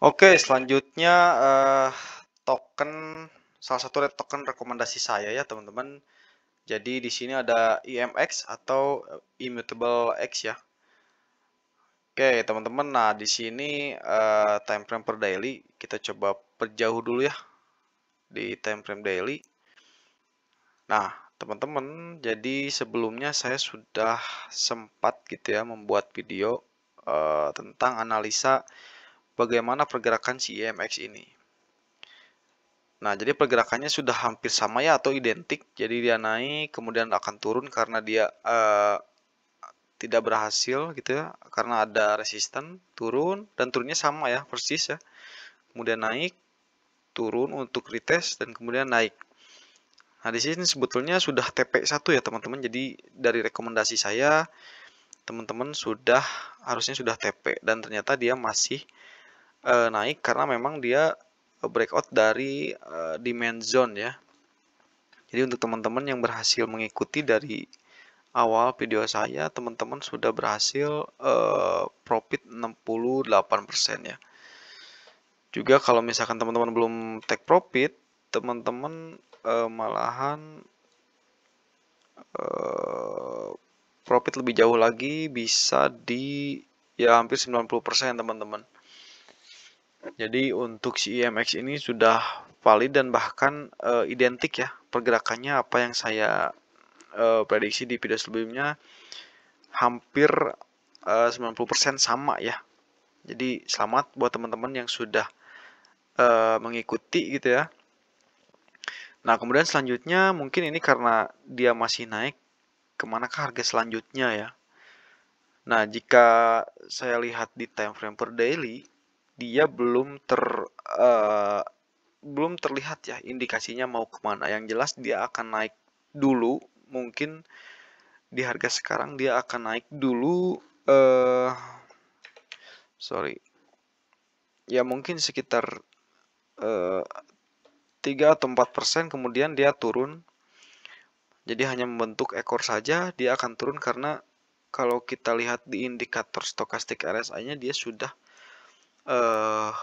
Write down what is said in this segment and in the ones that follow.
Oke, selanjutnya token salah satu token rekomendasi saya ya teman-teman. Jadi di sini ada IMX atau Immutable X ya. Oke teman-teman, nah di sini time frame per daily kita coba perjauh dulu ya di time frame daily. Nah teman-teman, jadi sebelumnya saya sudah sempat gitu ya membuat video tentang analisa bagaimana pergerakan si IMX ini. Nah, jadi pergerakannya sudah hampir sama ya atau identik. Jadi dia naik, kemudian akan turun karena dia tidak berhasil gitu ya, karena ada resisten, turun dan turunnya sama ya, persis ya. Kemudian naik, turun untuk retest dan kemudian naik. Nah, di sini sebetulnya sudah TP1 ya, teman-teman. Jadi dari rekomendasi saya, teman-teman harusnya sudah TP dan ternyata dia masih naik karena memang dia breakout dari demand zone ya. Jadi untuk teman-teman yang berhasil mengikuti dari awal video saya, teman-teman sudah berhasil profit 68% ya. Juga kalau misalkan teman-teman belum take profit, teman-teman malahan profit lebih jauh lagi, bisa di ya hampir 90% teman-teman. Jadi untuk si IMX ini sudah valid dan bahkan identik ya pergerakannya apa yang saya prediksi di video sebelumnya, hampir 90% sama ya. Jadi selamat buat teman-teman yang sudah mengikuti gitu ya. Nah kemudian selanjutnya mungkin ini karena dia masih naik, kemanakah harga selanjutnya ya. Nah jika saya lihat di time frame per daily, dia uh, belum terlihat ya indikasinya mau kemana. Yang jelas dia akan naik dulu, mungkin di harga sekarang dia akan naik dulu, sorry ya, mungkin sekitar 3 atau 4%, kemudian dia turun. Jadi hanya membentuk ekor saja, dia akan turun karena kalau kita lihat di indikator stokastik RSI-nya dia sudah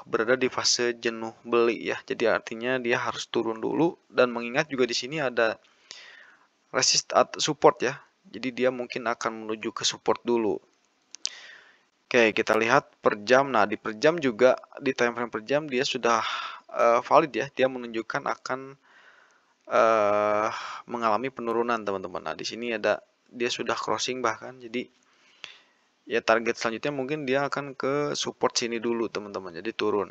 berada di fase jenuh beli ya. Jadi artinya dia harus turun dulu, dan mengingat juga di sini ada resist atau support ya. Jadi dia mungkin akan menuju ke support dulu. Oke, kita lihat per jam. Nah, di per jam juga, di time frame per jam dia sudah valid ya. Dia menunjukkan akan mengalami penurunan, teman-teman. Nah, di sini ada dia sudah crossing bahkan. Jadi ya target selanjutnya mungkin dia akan ke support sini dulu, teman-teman. Jadi turun.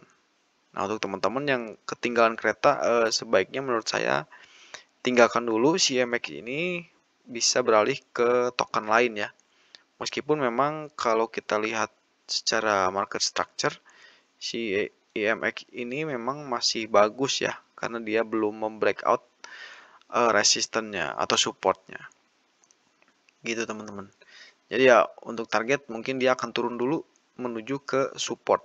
Nah, untuk teman-teman yang ketinggalan kereta, sebaiknya menurut saya tinggalkan dulu si MX ini, bisa beralih ke token lain ya. Meskipun memang kalau kita lihat secara market structure, si IMX ini memang masih bagus ya, karena dia belum membreakout resistennya atau supportnya. Gitu teman-teman. Jadi ya untuk target mungkin dia akan turun dulu menuju ke support.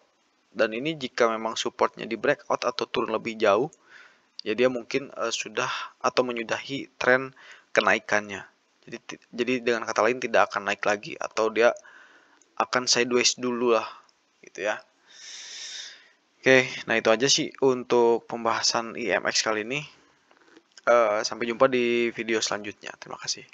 Dan ini jika memang supportnya di breakout atau turun lebih jauh, ya dia mungkin sudah atau menyudahi tren kenaikannya. Jadi dengan kata lain tidak akan naik lagi, atau dia akan sideways dulu lah gitu ya. Oke, nah itu aja sih untuk pembahasan IMX kali ini. Sampai jumpa di video selanjutnya. Terima kasih.